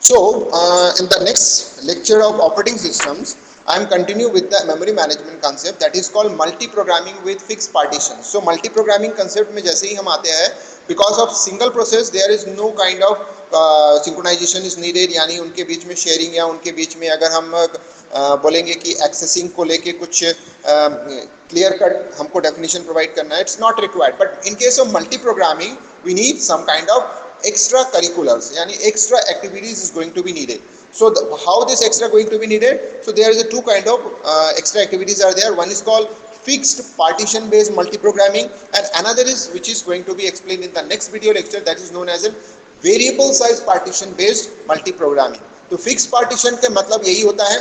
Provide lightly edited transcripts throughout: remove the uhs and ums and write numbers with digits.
In the next lecture of operating systems, I am continue with the memory management concept that is called multi-programming with fixed partition. So multi-programming concept में जैसे ही हम आते हैं, because of single process there is no kind of synchronization is needed, यानी उनके बीच में sharing या उनके बीच में अगर हम बोलेंगे कि accessing को लेके कुछ clear cut हमको definition provide करना है, it's not required. But in case of multi-programming, we need some kind of extracurriculars, yani extra activities is going to be needed. So how this extra going to be needed? So there is a two kind of extra activities are there. One is called fixed partition based multi-programming, and another is which is going to be explained in the next video lecture, that is known as a variable size partition based multi-programming. तो fixed partition का मतलब यही होता है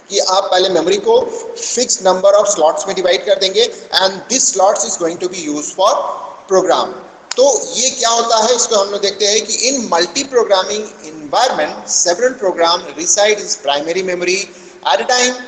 कि आप पहले memory को फिक्स नंबर ऑफ स्लॉट्स में डिवाइड कर देंगे and this slots is going to be used for program. तो ये क्या होता है, इसको हम लोग देखते हैं कि in multi programming environment, several program reside in primary memory at a time,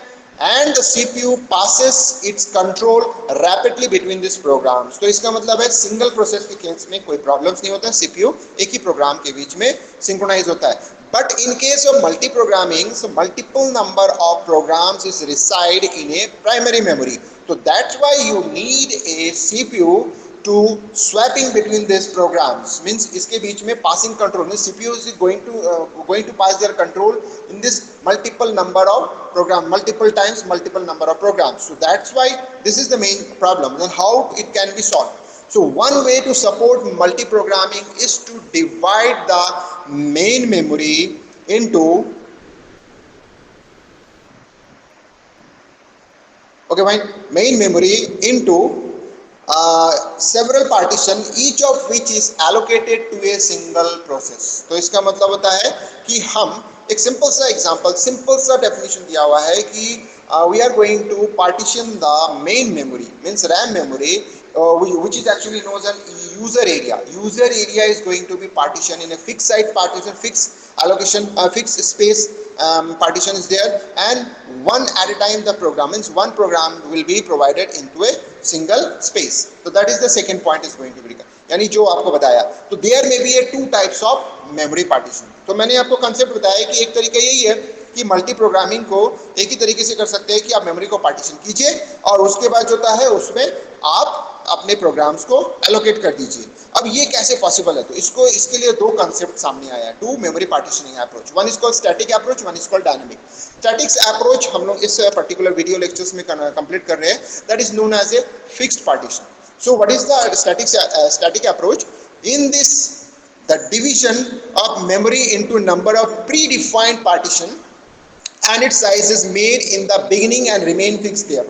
and the CPU passes its control rapidly between these programs. तो इसका मतलब है सिंगल प्रोसेस के केस में कोई प्रॉब्लम्स नहीं होता, CPU एक ही प्रोग्राम के बीच में सिंक्रोनाइज होता है. But in case of multi-programming, so multiple number of programs is reside in a primary memory. So that's why you need a CPU to swapping between these programs. Means इसके बीच में passing control means CPU is going to pass their control in this multiple number of program, multiple times multiple number of programs. So that's why this is the main problem. Then how it can be solved? So one way to support multi-programming is to divide the main memory into main memory into several partition, each of which is allocated to a single process. तो इसका मतलब होता है कि हम एक simple सा example, simple सा डेफिनेशन दिया हुआ है कि we are going to partition the main memory, means RAM memory, which is actually known as user area. User area is going to be partitioned in a fixed site partition, fixed allocation, fixed space partition is there, and one at a time the program, means one program will be provided into a single space. So that is the second point is going to be, यानी जो आपको बताया. तो there may be a two types of memory partition. तो मैंने आपको concept बताया कि एक तरीका यही है कि मल्टी प्रोग्रामिंग को एक ही तरीके से कर सकते हैं कि आप मेमोरी को पार्टीशन कीजिए और उसके बाद जो होता है उसमें आप अपने प्रोग्राम्स को एलोकेट कर दीजिए. अब ये कैसे पॉसिबल है? तो इसके लिए दो कंसेप्ट सामने आया है, two memory partitioning approach. One is called static approach, one is called dynamic. Static approach हम लोग इस पर्टिकुलर वीडियो लेक्चर्स में कंप्लीट कर रहे हैं, that is known as a fixed partition. So what is the static approach? In this the division of memory into number of predefined partition and its size is made in the beginning and remain fixed there.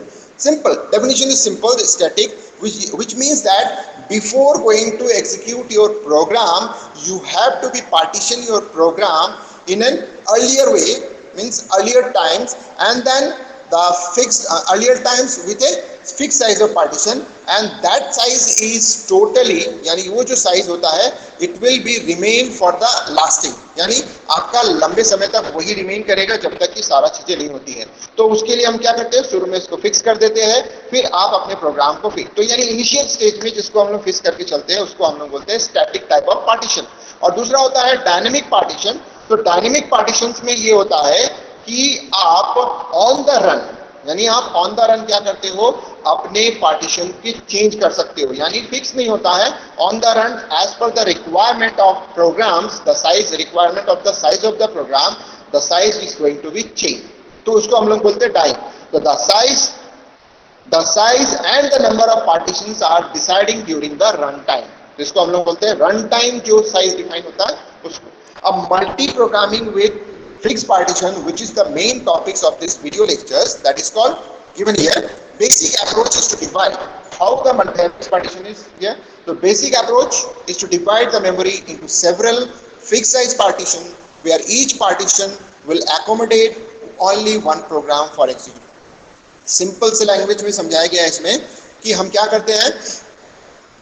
Simple definition is simple, static, which means that before going to execute your program you have to be partition your program in an earlier way, means earlier times, and then the fixed earlier times with a fixed size of partition, and that size is totally, यानी वो जो size होता है it will be remain for the lasting, यानी आपका लंबे समय तक वही रिमेन करेगा जब तक कि सारा चीजें नहीं होती है. तो उसके लिए हम क्या करते हैं, शुरू में इसको फिक्स कर देते हैं, फिर आप अपने प्रोग्राम को फिक्स, तो यानी इनिशियल स्टेज में जिसको हम लोग फिक्स करके चलते हैं उसको हम लोग बोलते हैं स्टैटिक टाइप ऑफ पार्टीशन. और दूसरा होता है डायनेमिक पार्टीशन. तो डायनेमिक पार्टीशंस में ये होता है कि आप ऑन द रन, यानी आप ऑन द रन क्या करते हो, अपने पार्टीशन की चेंज कर सकते हो, यानी फिक्स नहीं होता है. On the run as per the requirement of programs, the size requirement of the size of the program, the size is going to be change. तो उसको हम लोग बोलते हैं डाइन. तो the size and the number of partitions are deciding during the run time. इसको हम लोग बोलते हैं रन टाइम जो साइज डिफाइन होता है उसको. अब multi programming with fixed partition, which is the main topics of this video lectures, that is called given here. Basic approach is to divide. How the multi partition is here? The basic approach is to divide the memory into several fixed size partition where each partition will accommodate only one program for execution. Simple से language में समझाया गया है इसमें कि हम क्या करते हैं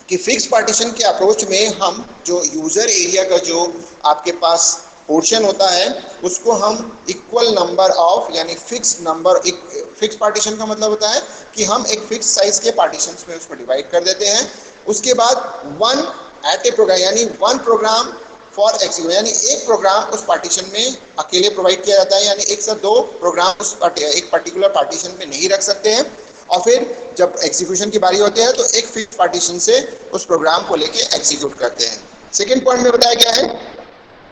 कि फिक्स पार्टीशन के अप्रोच में हम जो यूजर एरिया का जो आपके पास पोर्शन होता है उसको हम इक्वल नंबर ऑफ, यानी फिक्स नंबर, फिक्स पार्टीशन का मतलब होता है कि हम एक फिक्स साइज के पार्टीशंस में उसको डिवाइड कर देते हैं. उसके बाद वन एट ए प्रोग्राम, यानी वन प्रोग्राम फॉर एग्जीक्यूशन, यानी एक प्रोग्राम उस पार्टीशन में अकेले प्रोवाइड किया जाता है, यानी एक साथ दो प्रोग्राम उस एक पर्टिकुलर पार्टीशन में नहीं रख सकते हैं। और फिर जब एग्जीक्यूशन की बारी होती है तो एक फिक्स पार्टीशन से उस प्रोग्राम को लेके एग्जीक्यूट करते हैं। सेकेंड पॉइंट में बताया गया है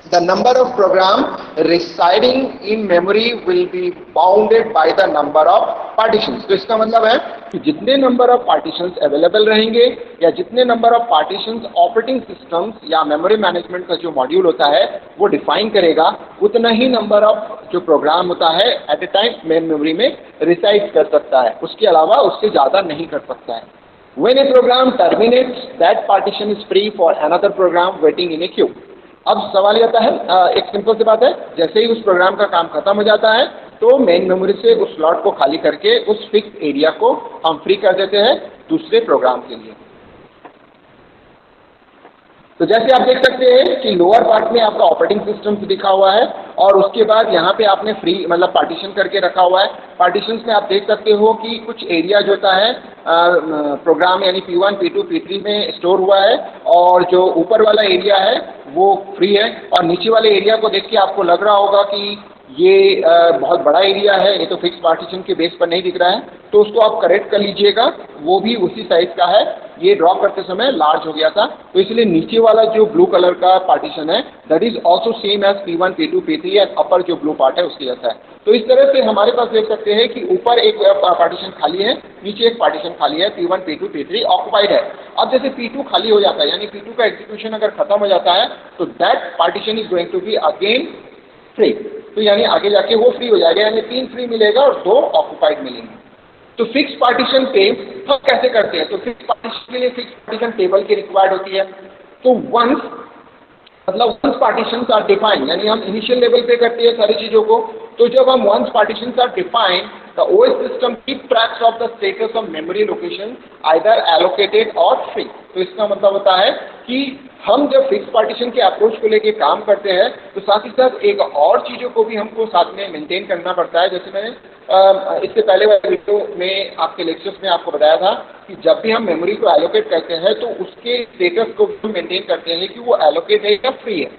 the number of program residing in memory will be bounded by the number of partitions। तो इसका मतलब है कि जितने नंबर ऑफ पार्टीशंस अवेलेबल रहेंगे या जितने number of partitions operating systems या मेमोरी मैनेजमेंट का जो मॉड्यूल होता है वो डिफाइन करेगा, उतना ही नंबर ऑफ जो प्रोग्राम होता है at a time main memory में रिसाइड कर सकता है, उसके अलावा उससे ज़्यादा नहीं कर सकता है। When a program terminates, that partition is free for another program waiting in a queue। अब सवाल ये आता है, एक सिंपल सी बात है, जैसे ही उस प्रोग्राम का काम खत्म हो जाता है तो मेन मेमोरी से उस स्लॉट को खाली करके उस फिक्स एरिया को हम फ्री कर देते हैं दूसरे प्रोग्राम के लिए। तो जैसे आप देख सकते हैं कि लोअर पार्ट में आपका ऑपरेटिंग सिस्टम दिखा हुआ है और उसके बाद यहाँ पे आपने फ्री मतलब पार्टीशन करके रखा हुआ है। पार्टीशंस में आप देख सकते हो कि कुछ एरिया जो होता है प्रोग्राम यानी P1, P2, P3 में स्टोर हुआ है और जो ऊपर वाला एरिया है वो फ्री है, और नीचे वाले एरिया को देख के आपको लग रहा होगा कि ये बहुत बड़ा एरिया है, ये तो फिक्स पार्टीशन के बेस पर नहीं दिख रहा है, तो उसको आप करेक्ट कर लीजिएगा, वो भी उसी साइज का है, ये ड्रॉ करते समय लार्ज हो गया था, तो इसलिए नीचे वाला जो ब्लू कलर का पार्टीशन है that is also same as P1, P2, P3 and upper जो ब्लू पार्ट है उसके जैसा है। तो इस तरह से हमारे पास देख सकते हैं कि ऊपर एक पार्टीशन खाली है, नीचे एक पार्टीशन खाली है, P1, P2, P3 ऑक्युपाइड है। अब जैसे P2 खाली हो जाता है यानी P2 का एग्जीक्यूशन अगर खत्म हो जाता है तो that partition is going to be again free, तो यानी आगे जाके वो फ्री हो जाएगा, यानी 3 फ्री मिलेगा और 2 ऑक्युपाइड मिलेंगे। तो फिक्स पार्टीशन पे हम कैसे करते हैं? तो फिक्स पार्टीशन के लिए फिक्स पार्टीशन टेबल की रिक्वायर्ड होती है। तो वंस पार्टीशंस आर डिफाइंड, यानी हम इनिशियल लेवल पे करते हैं सारी चीजों को, तो जब हम once partitions are defined the OS system keep tracks of the status of memory location either allocated और फ्री। तो इसका मतलब होता है कि हम जब फिक्स पार्टीशन के अप्रोच को लेके काम करते हैं तो साथ ही साथ एक और चीज़ों को भी हमको साथ में मेंटेन करना पड़ता है। जैसे मैंने इससे पहले वाले वीडियो में आपके लेक्चर्स में आपको बताया था कि जब भी हम मेमोरी को एलोकेट करते हैं तो उसके स्टेटस को भी मेंटेन करते हैं कि वो एलोकेट है या फ्री है।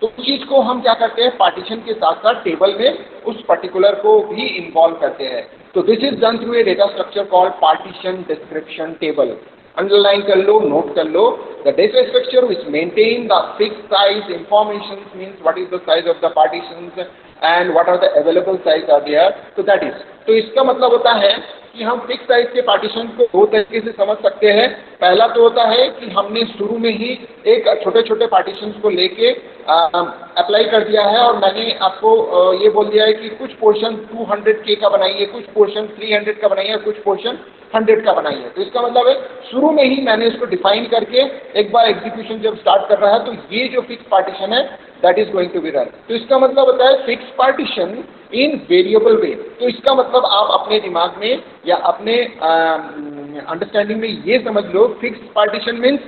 तो उस चीज़ को हम क्या करते हैं, पार्टीशन के साथ साथ टेबल में उस पर्टिकुलर को भी इन्वॉल्व करते हैं। तो this is done through a data structure called partition description table. Underline कर लो, नोट कर लो, the data structure which maintain the fix size information means what is the size of the partitions and what are the available size are there. तो that is, तो इसका मतलब होता है कि हम फिक्स साइज के पार्टीशन को दो तरीके से समझ सकते हैं। पहला तो होता है कि हमने शुरू में ही एक छोटे छोटे पार्टीशन को लेके अप्लाई कर दिया है और मैंने आपको ये बोल दिया है कि कुछ पोर्शन 200K का बनाइए, कुछ पोर्शन 300 का बनाइए, कुछ पोर्शन 100 का बनाइए। तो इसका मतलब है शुरू में ही मैंने इसको डिफाइन करके एक बार एग्जीक्यूशन जब स्टार्ट कर रहा है तो ये जो फिक्स पार्टीशन है that is going to be run. तो इसका मतलब होता है fix partition in variable way. तो इसका मतलब आप अपने दिमाग में या अपने अंडरस्टैंडिंग में ये समझ लो, fix partition means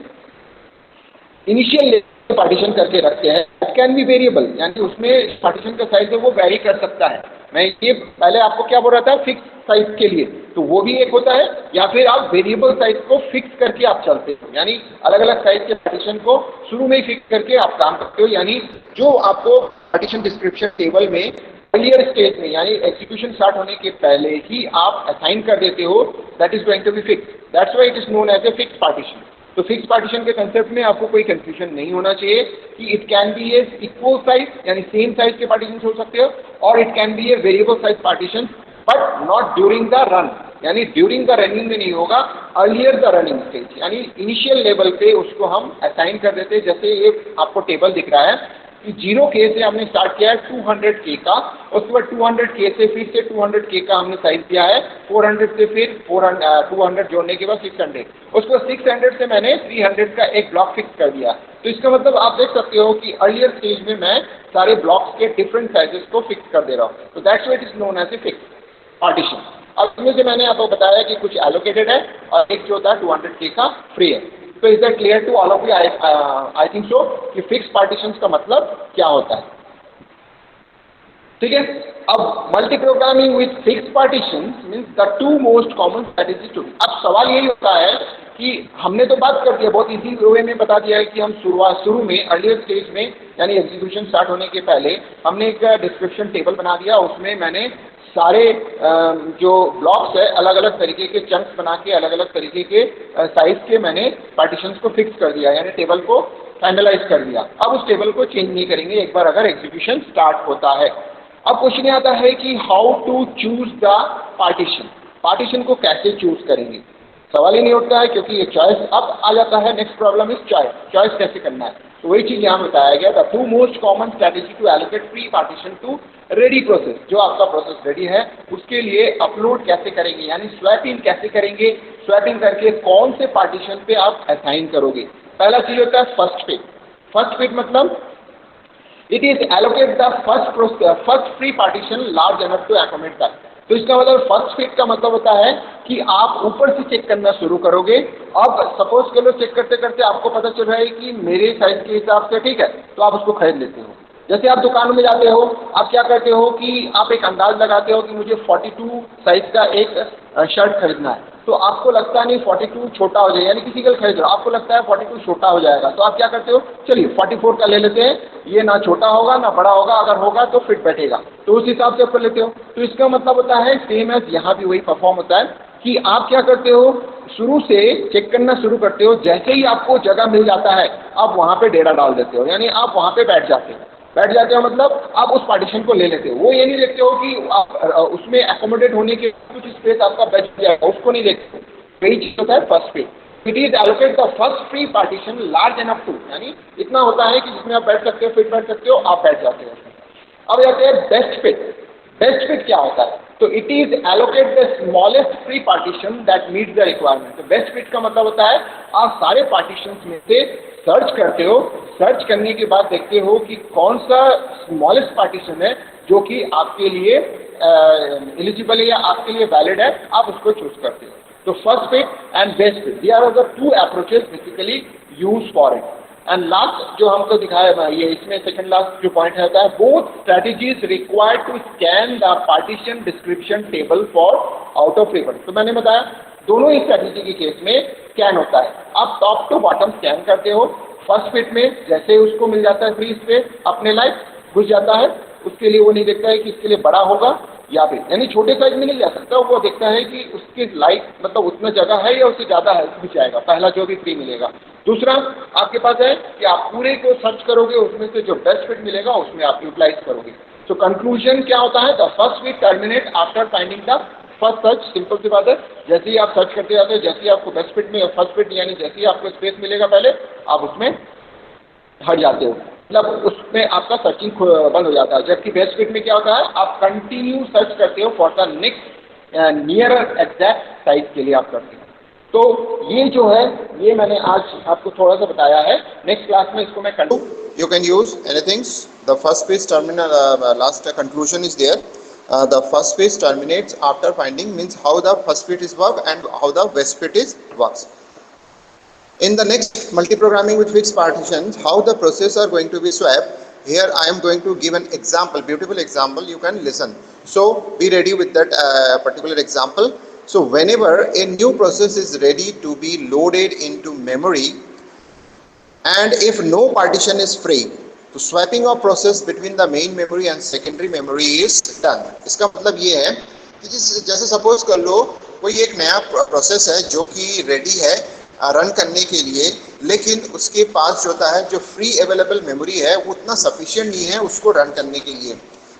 initial partition करके रखते हैं, इट कैन बी वेरिएबल, यानी उसमें पार्टीशन का साइज है वो वैरी कर सकता है। मैं ये पहले आपको क्या बोल रहा था, फिक्स साइज के लिए, तो वो भी एक होता है, या फिर आप वेरिएबल साइज को फिक्स करके आप चलते हो, यानी अलग अलग साइज के पार्टीशन को शुरू में ही फिक्स करके आप काम करते हो। यानी जो आपको पार्टीशन डिस्क्रिप्शन टेबल में अर्लियर स्टेज में यानी एग्जीक्यूशन स्टार्ट होने के पहले ही आप असाइन कर देते हो, that is going to be fix, that's why it is known as a fix partition. तो फिक्स पार्टीशन के कंसेप्ट में आपको कोई कंफ्यूजन नहीं होना चाहिए कि it can be a equal size यानी सेम साइज के पार्टीशन हो सकते हो, और it can be a variable size partition but not during the run, यानी ड्यूरिंग द रनिंग में नहीं होगा, अर्लियर द रनिंग स्टेज, यानी इनिशियल लेवल पे उसको हम असाइन कर देते हैं। जैसे ये आपको टेबल दिख रहा है कि 0K से हमने स्टार्ट किया है 200K का, उसके बाद 200K से फिर से 200K का हमने साइज दिया है, 400 से फिर 200 जोड़ने के बाद 600, उसके बाद 600 से मैंने 300 का एक ब्लॉक फिक्स कर दिया। तो इसका मतलब आप देख सकते हो कि अर्लियर स्टेज में मैं सारे ब्लॉक्स के डिफरेंट साइजेस को फिक्स कर दे रहा हूँ। तो that's why it is known as a fix partition. अब इसमें से मैंने आपको बताया कि कुछ एलोकेटेड है और एक जो होता है 200K का फ्री है। तो is that clear to all of you? I think so कि फिक्स पार्टीशंस का मतलब क्या होता है। ठीक है। अब multi programming with fix partition means the two most common strategy to. अब सवाल यही होता है कि हमने तो बात कर दिया, बहुत इजी वे में बता दिया है कि हम शुरू में अर्लियर स्टेज में यानी एग्जीक्यूशन स्टार्ट होने के पहले हमने एक डिस्क्रिप्शन टेबल बना दिया, उसमें मैंने सारे जो ब्लॉक्स है अलग अलग तरीके के चंक्स बना के अलग अलग तरीके के साइज के मैंने पार्टीशंस को फिक्स कर दिया, यानी टेबल को फाइनलाइज कर दिया। अब उस टेबल को चेंज नहीं करेंगे एक बार अगर एग्जीक्यूशन स्टार्ट होता है। अब क्वेश्चन आता है कि how to choose the partition, partition को कैसे चूज करेंगे, सवाल ही नहीं उठता है क्योंकि ये चॉइस अब आ जाता है। Next problem is choice, choice कैसे करना है, तो वही चीज यहाँ बताया गया। The two most common strategy to allocate free partition to ready process, जो आपका प्रोसेस रेडी है उसके लिए अपलोड कैसे करेंगे, यानी स्वैप इन कैसे करेंगे, स्वैप इन करके कौन से पार्टीशन पे आप असाइन करोगे। पहला चीज होता है फर्स्ट फिट। फर्स्ट फिट मतलब it is allocate the first free partition large enough to accommodate that. तो इसका मतलब फर्स्ट फिट का मतलब होता है कि आप ऊपर से चेक करना शुरू करोगे। अब सपोज कर लो चेक करते करते आपको पता चल रहा है कि मेरे साइज के हिसाब से ठीक है, तो आप उसको खरीद लेते हो। जैसे आप दुकानों में जाते हो, आप क्या करते हो कि आप एक अंदाज लगाते हो कि मुझे 42 साइज का एक शर्ट खरीदना है, तो आपको लगता नहीं 42 छोटा हो जाएगा, यानी किसी का खरीद रहे हो आपको लगता है 42 छोटा हो जाएगा, तो आप क्या करते हो चलिए 44 का ले लेते हैं, ये ना छोटा होगा ना बड़ा होगा, अगर होगा तो फिट बैठेगा, तो उस हिसाब से आप कर लेते हो। तो इसका मतलब होता है सेम एज यहाँ भी वही परफॉर्म होता है कि आप क्या करते हो शुरू से चेक करना शुरू करते हो, जैसे ही आपको जगह मिल जाता है आप वहाँ पे डेरा डाल देते हो, यानी आप वहाँ पे बैठ जाते हो मतलब आप उस पार्टीशन को ले लेते हो। वो ये नहीं देखते हो कि आप उसमें एकोमोडेट होने के कुछ स्पेस आपका बच जाएगा, उसको नहीं देखते। वही चीज होता है first fit. It is allocate the first free partition large enough to, यानी इतना होता है कि जिसमें आप बैठ सकते हो, फिट बैठ सकते हो, आप बैठ जाते हो। अब जाते हैं बेस्ट फिट। बेस्ट फिट क्या होता है, तो it is allocate the smallest free partition that meet the requirement. तो बेस्ट फिट का मतलब होता है आप सारे पार्टीशंस में से सर्च करते हो, सर्च करने के बाद देखते हो कि कौन सा स्मॉलेस्ट पार्टीशन है जो कि आपके लिए एलिजिबल है या आपके लिए वैलिड है, आप उसको चूज करते हो। तो first fit and best fit, they are the two approaches basically use for it. And last जो हमको दिखाया ये इसमें सेकंड लास्ट जो पॉइंट रहता है, both strategies required to scan the partition description table for out of record. तो मैंने बताया दोनों ही स्ट्रेटेजी के केस में स्कैन होता है, आप टॉप टू बॉटम स्कैन करते हो। फर्स्ट फिट में जैसे ही उसको मिल जाता है फ्री स्पेस अपने लाइफ घुस जाता है, उसके लिए वो नहीं देखता है कि इसके लिए बड़ा होगा या फिर यानी छोटे साइज में नहीं जा सकता, वो देखता है कि उसके लाइफ मतलब उतना जगह है या उससे ज़्यादा है भी जाएगा, पहला जो भी फ्री मिलेगा। दूसरा आपके पास है कि आप पूरे को सर्च करोगे, उसमें से जो बेस्ट फिट मिलेगा उसमें आप यूटिलाइज करोगे। तो कंक्लूजन क्या होता है, the first fit terminate after finding the first search. Simple सी बात है, जैसे ही आप सर्च करते जाते हो, जैसे ही आपको बेस्ट फिट में फर्स्ट फिट यानी जैसे ही आपको स्पेस मिलेगा पहले आप उसमें हट जाते हो, मतलब उसमें आपका सर्चिंग बंद हो जाता है। जबकि बेस्ट फिट में क्या होता है, आप कंटिन्यू सर्च करते हो for the next nearer exact size के लिए आप करते हो। तो ये जो है ये मैंने आज आपको थोड़ा सा बताया है, नेक्स्ट क्लास में इसको मैं you can use anything. The first page terminal last conclusion is there. The first page terminates after finding means how the first fit is work and how the best fit is works. In the next multi-programming with fixed partitions, how the process are going to be swapped. Here I am going to give an example, beautiful example. You can listen. So be ready with that particular example. So whenever a new process is ready to be loaded into memory, and if no partition is free, तो swapping of process between the main memory and secondary memory is done. इसका मतलब ये है कि जैसे suppose कर लो कोई एक नया प्रोसेस है जो कि रेडी है रन करने के लिए, लेकिन उसके पास जो होता है जो फ्री अवेलेबल मेमोरी है वो उतना सफिशिएंट नहीं है उसको रन करने के लिए।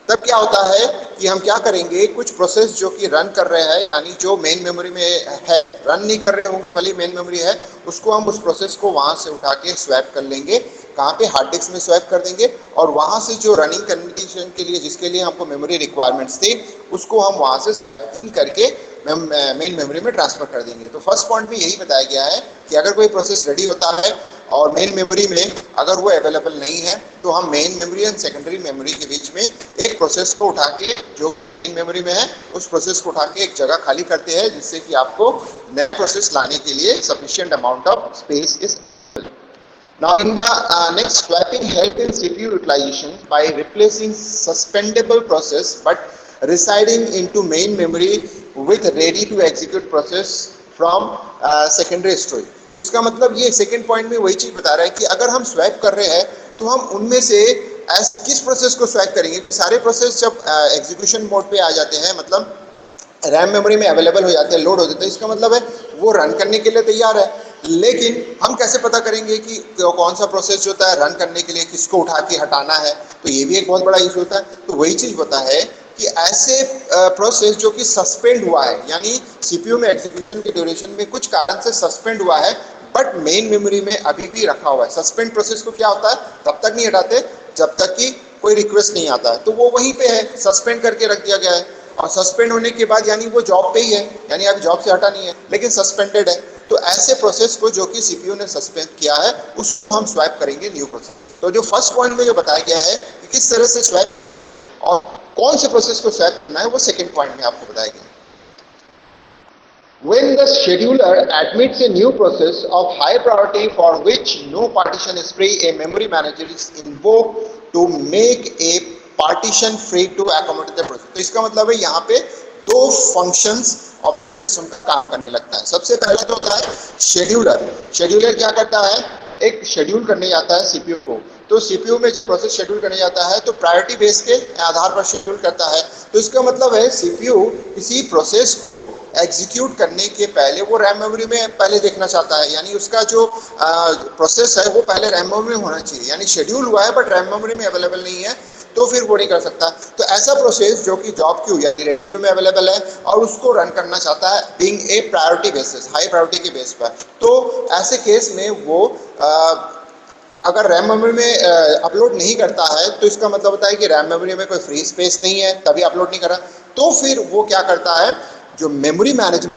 तब क्या होता है कि हम क्या करेंगे, कुछ प्रोसेस जो कि रन कर रहे हैं यानी जो मेन मेमोरी में है, रन नहीं कर रहे होंगे खाली मेन मेमोरी है, उसको हम उस प्रोसेस को वहाँ से उठा के स्वैप कर लेंगे। कहाँ पे, हार्ड डिस्क में स्वैप कर देंगे और वहाँ से जो रनिंग कंडीशन के लिए जिसके लिए हमको मेमोरी रिक्वायरमेंट्स थे उसको हम वहाँ से स्वैप करके मेन मेमोरी में ट्रांसफर कर देंगे। तो फर्स्ट पॉइंट में यही बताया गया है कि अगर कोई प्रोसेस रेडी होता है और मेन मेमोरी में अगर वो अवेलेबल नहीं है तो हम main memory and secondary memory के बीच में एक प्रोसेस को उठा के जो मेन मेमोरी में है उस प्रोसेस को उठा के एक जगह खाली करते हैं, जिससे कि आपको नया प्रोसेस लाने के लिए sufficient amount of space is. Now in the next, swapping help in CPU utilization by replacing suspendable process but residing into main memory with ready to execute process from secondary storage. इसका मतलब ये second point में वही चीज बता रहा है कि अगर हम स्वैप कर रहे हैं तो हम उनमें से किस प्रोसेस को स्वैप करेंगे। सारे प्रोसेस जब एग्जीक्यूशन मोड पे आ जाते हैं, मतलब रैम मेमोरी में अवेलेबल हो जाते हैं, लोड हो जाते हैं, इसका मतलब है वो रन करने के लिए तैयार है। लेकिन हम कैसे पता करेंगे कि कौन सा प्रोसेस होता है रन करने के लिए, किसको उठा के हटाना है, तो ये भी एक बहुत बड़ा इशू होता है। तो वही चीज होता है कि ऐसे प्रोसेस जो कि सस्पेंड हुआ है, यानी सीपीयू में एग्जीक्यूशन के ड्यूरेशन में कुछ कारण से सस्पेंड हुआ है बट मेन मेमोरी में अभी भी रखा हुआ है। सस्पेंड प्रोसेस को क्या होता है, तब तक नहीं हटाते जब तक कि कोई रिक्वेस्ट नहीं आता है, तो वो वहीं पे है, सस्पेंड करके रख दिया गया है। और सस्पेंड होने के बाद यानी वो जॉब पे ही है, यानी अभी जॉब से हटा नहीं है लेकिन सस्पेंडेड है। तो ऐसे प्रोसेस को जो कि सीपीयू ने सस्पेंड किया है उसको हम स्वैप करेंगे न्यू प्रोसेस। तो जो फर्स्ट पॉइंट में जो बताया गया है कि किस तरह से स्वैप और कौन से प्रोसेस को स्वैप करना है, वो सेकेंड पॉइंट में आपको बताया गया। When the scheduler admits a new process of high priority for which no partition is free, a memory manager is invoked to make a partition free to accommodate the process। तो इसका मतलब है यहाँ पे दो फंक्शंस ऑपरेशन का काम करने लगता है। सबसे पहले तो होता है शेड्यूलर। शेड्यूलर क्या करता है, एक शेड्यूल करने जाता है सीपीयू को। तो सीपीयू में प्रोसेस शेड्यूल करने जाता है तो प्रायोरिटी बेस के आधार पर शेड्यूल करता है। तो इसका मतलब है सीपीयू किसी प्रोसेस एग्जीक्यूट करने के पहले वो रैम मेमोरी में पहले देखना चाहता है, यानी उसका जो प्रोसेस है वो पहले रैम मेमोरी में होना चाहिए। यानी शेड्यूल हुआ है बट रैम मेमोरी में अवेलेबल नहीं है तो फिर वो नहीं कर सकता। तो ऐसा प्रोसेस जो कि जॉब क्यू या रेडी में अवेलेबल है और उसको रन करना चाहता है being a priority basis, high priority के बेस पर, तो ऐसे केस में वो अगर रैम मेमोरी में अपलोड नहीं करता है तो इसका मतलब होता है कि रैम मेमोरी में कोई फ्री स्पेस नहीं है, तभी अपलोड नहीं कर रहा। तो फिर वो क्या करता है, जो मेमोरी मैनेजमेंट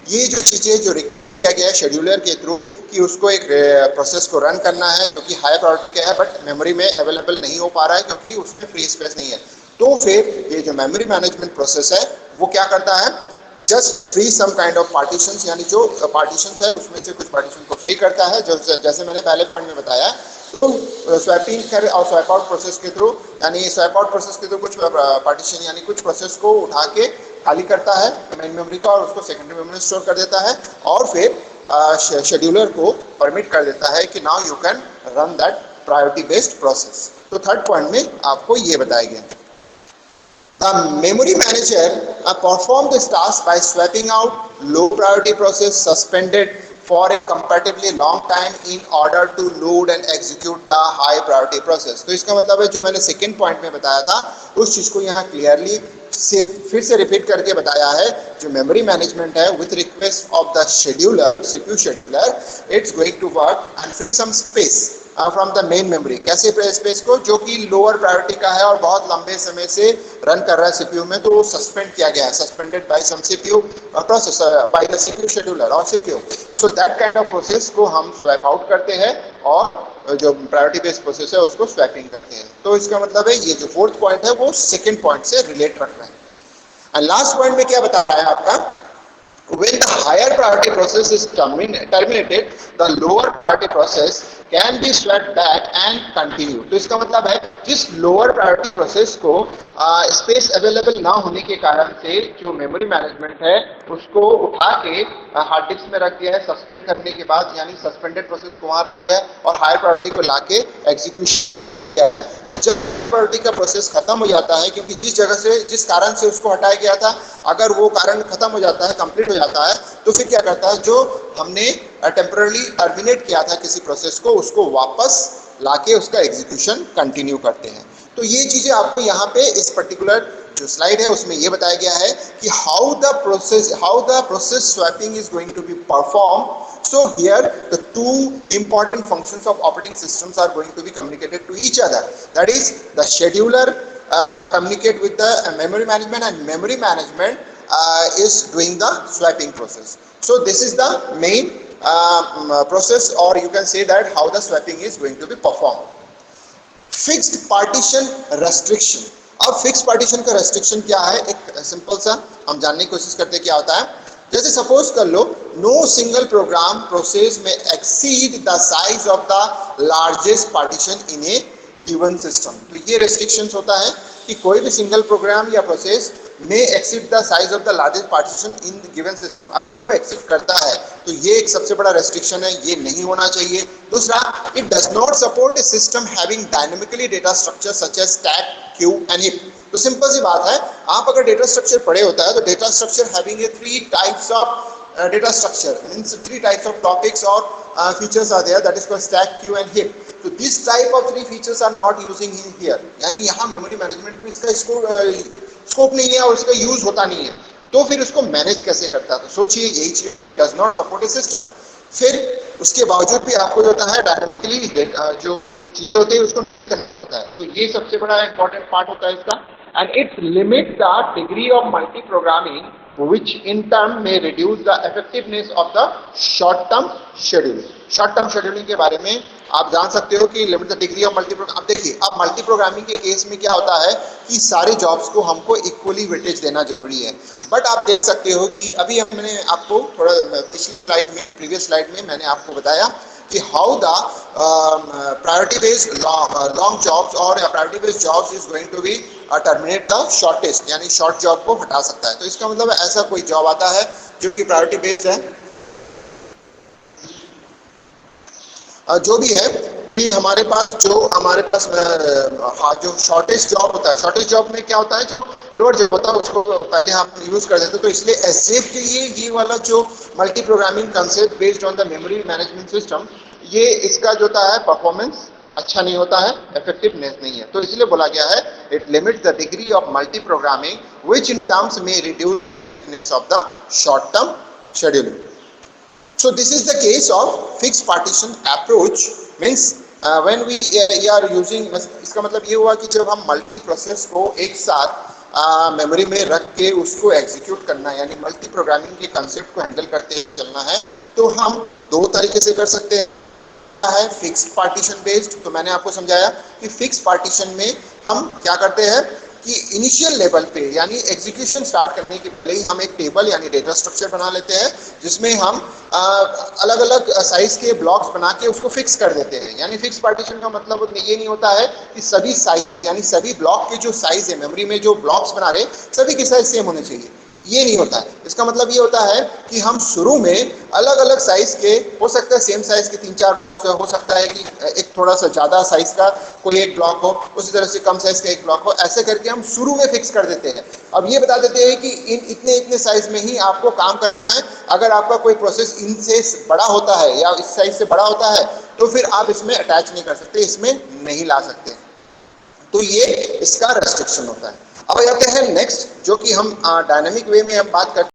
ये जो चीजें जो किया गया है शेड्यूलर के थ्रू कि उसको एक प्रोसेस को रन करना है जो कि हाई प्रायोरिटी का है बट मेमोरी में अवेलेबल नहीं हो पा रहा है क्योंकि उसमें फ्री स्पेस नहीं है, तो फिर ये जो मेमोरी मैनेजमेंट प्रोसेस है वो क्या करता है, just free some kind of partitions, यानी जो पार्टीशंस है उसमें से कुछ पार्टीशन को फ्री करता है, जो जैसे मैंने पहले पॉइंट में बताया। तो स्वैपिंग कर और स्वैप आउट प्रोसेस के थ्रू, यानी स्वैप आउट प्रोसेस के थ्रू कुछ पार्टीशन यानी कुछ प्रोसेस को उठा के खाली करता है मेन मेमोरी का और उसको सेकेंडरी मेमोरी में स्टोर कर देता है और फिर शेड्यूलर को परमिट कर देता है कि now you can run that priority based process. तो थर्ड पॉइंट में आपको ये बताया गया। The memory manager perform this task by swapping out low priority process suspended for a comparatively long time in order to load and execute the high priority process। तो इसका मतलब है जो मैंने सेकेंड पॉइंट में बताया था उस चीज को यहाँ क्लियरली फिर से रिपीट करके बताया है। जो मेमोरी मैनेजमेंट है with request of the scheduler, CPU scheduler, it's going to work and free some space from the main memory. कैसे स्पेस को, जो कि लोअर प्रायोरिटी का है और बहुत लंबे समय से रन कर रहा है सीपीयू में, तो वो सस्पेंड किया गया है, suspended by some CPU process by the CPU scheduler और CPU. So that kind of process को हम स्वैप आउट करते हैं और जो प्रायोरिटी बेस्ड प्रोसेस है उसको स्वैपिंग करते हैं। तो इसका मतलब है ये जो फोर्थ पॉइंट है वो सेकेंड पॉइंट से रिलेट रख रहा है। एंड लास्ट पॉइंट में क्या बताया आपका, when the higher priority process is terminated, the lower priority process can be swapped back and continue। तो इसका मतलब है जिस लोअर प्रायोरिटी प्रोसेस को स्पेस अवेलेबल ना होने के कारण से जो मेमोरी मैनेजमेंट है उसको उठा के हार्ड डिस्क में रख दिया है सस्पेंड करने के बाद, यानी सस्पेंडेड प्रोसेस को वहां रखा है और हायर प्रायोरिटी को लाके एग्जीक्यूशन किया है। जब प्रायोरिटी का प्रोसेस खत्म हो जाता है, क्योंकि जिस जगह से जिस कारण से उसको हटाया गया था अगर वो कारण खत्म हो जाता है, कंप्लीट हो जाता है, तो फिर क्या करता है, जो हमने टेम्पररी टर्मिनेट किया था किसी प्रोसेस को उसको वापस लाके उसका एग्जीक्यूशन कंटिन्यू करते हैं। तो ये चीजें आपको यहाँ पे इस पर्टिकुलर जो स्लाइड है उसमें ये बताया गया है कि how the process swapping is going to be perform. So here the two important functions of operating systems are going to be communicated to each other. That is, the scheduler communicate with the memory management, and memory management is doing the swapping process. So this is the main process, or you can say that how the swapping is going to be performed. Fixed partition restriction. अब fix partition का restriction क्या है, एक simple सा हम जानने की कोशिश करते हैं क्या होता है। जैसे सपोज कर लो, नो सिंगल प्रोग्राम प्रोसेस में exceed the size of the largest partition in a given system. तो ये रेस्ट्रिक्शंस होता है कि कोई भी सिंगल प्रोग्राम या प्रोसेस में exceed the size of the largest partition in the given system accept करता है, तो ये एक सबसे बड़ा रेस्ट्रिक्शन है, ये नहीं होना चाहिए। दूसरा, it does not support a system having dynamically data structure such as stack, queue and heap. तो सिंपल सी बात है, आप अगर डेटा स्ट्रक्चर पढ़े होता है तो data structure having a 3 types of data structure means 3 types of topics और features are there, that is called stack, queue and heap. So this type of 3 features are not using in here, यानी यहाँ memory management में इसका scope नहीं है और इसका use होता नहीं है, तो फिर उसको मैनेज कैसे करता है। तो सोचिए यही चीज does not support a system, फिर उसके बावजूद भी आपको होता है डायरेक्टली जो चीजें होती है उसको करना होता है। तो ये सबसे बड़ा इंपॉर्टेंट पार्ट होता है इसका। And it's limit the degree of multi programming which in turn may reduce the effectiveness of the short term scheduling. Short term scheduling के बारे में आप जान सकते हो कि limit the degree of multi programme. अब देखिए, अब मल्टी प्रोग्रामिंग के केस में क्या होता है कि सारे जॉब्स को हमको इक्वली वेटेज देना जरूरी है। बट आप देख सकते हो कि अभी मैंने आपको थोड़ा पिछली स्लाइड में, प्रीवियस स्लाइड में मैंने आपको बताया कि how the priority based long jobs और priority based jobs is going to be terminate the shortest, यानी शॉर्ट जॉब को हटा सकता है। तो इसका मतलब ऐसा कोई जॉब आता है जो कि प्रायोरिटी बेस्ड है, जो भी है कि हमारे पास जो शॉर्टेस्ट जॉब होता है, शॉर्टेस्ट जॉब में क्या होता है, जो लोअर जॉब होता है उसको पहले हम यूज कर देते हैं। तो इसलिए एसजेएफ के लिए ये वाला जो multi programming concept based on the memory management system, ये इसका जो होता है परफॉर्मेंस अच्छा नहीं होता है, इफेक्टिवनेस नहीं है। तो इसलिए बोला गया है it limits the degree of multi programming which in terms में reduce of the short term scheduling. So this is the case of fixed partition approach, means when we are using, इसका मतलब ये हुआ कि जब हम मल्टी प्रोसेस को एक साथ मेमोरी में रख के उसको एग्जीक्यूट करना, यानी मल्टी प्रोग्रामिंग के कंसेप्ट को हैंडल करते चलना है, तो हम 2 तरीके से कर सकते हैं। फिक्स्ड पार्टीशन बेस्ड, तो मैंने आपको समझाया कि फिक्स्ड पार्टीशन में हम क्या करते हैं कि इनिशियल लेवल पे, यानी एग्जीक्यूशन स्टार्ट करने के पहले ही हम एक टेबल यानी डेटा स्ट्रक्चर बना लेते हैं, जिसमें हम अलग अलग साइज के ब्लॉक्स बना के उसको फिक्स कर देते हैं। यानी फिक्स पार्टीशन का मतलब ये नहीं होता है कि सभी साइज, यानी सभी ब्लॉक के जो साइज है मेमोरी में, जो ब्लॉक्स बना रहे सभी के साइज सेम होने चाहिए, ये नहीं होता है। इसका मतलब ये होता है कि हम शुरू में अलग अलग साइज के, हो सकता है सेम साइज के 3-4, हो सकता है कि एक थोड़ा सा ज़्यादा साइज का कोई एक ब्लॉक हो, उसी तरह से कम साइज का एक ब्लॉक हो, ऐसे करके हम शुरू में फिक्स कर देते हैं। अब ये बता देते हैं कि इतने साइज में ही आपको काम करना है। अगर आपका कोई प्रोसेस इनसे बड़ा होता है या इस साइज से बड़ा होता है तो फिर आप इसमें अटैच नहीं कर सकते, इसमें नहीं ला सकते। तो ये इसका रेस्ट्रिक्शन होता है। अब आते हैं नेक्स्ट, जो कि हम डायनामिक वे में हम बात करते हैं।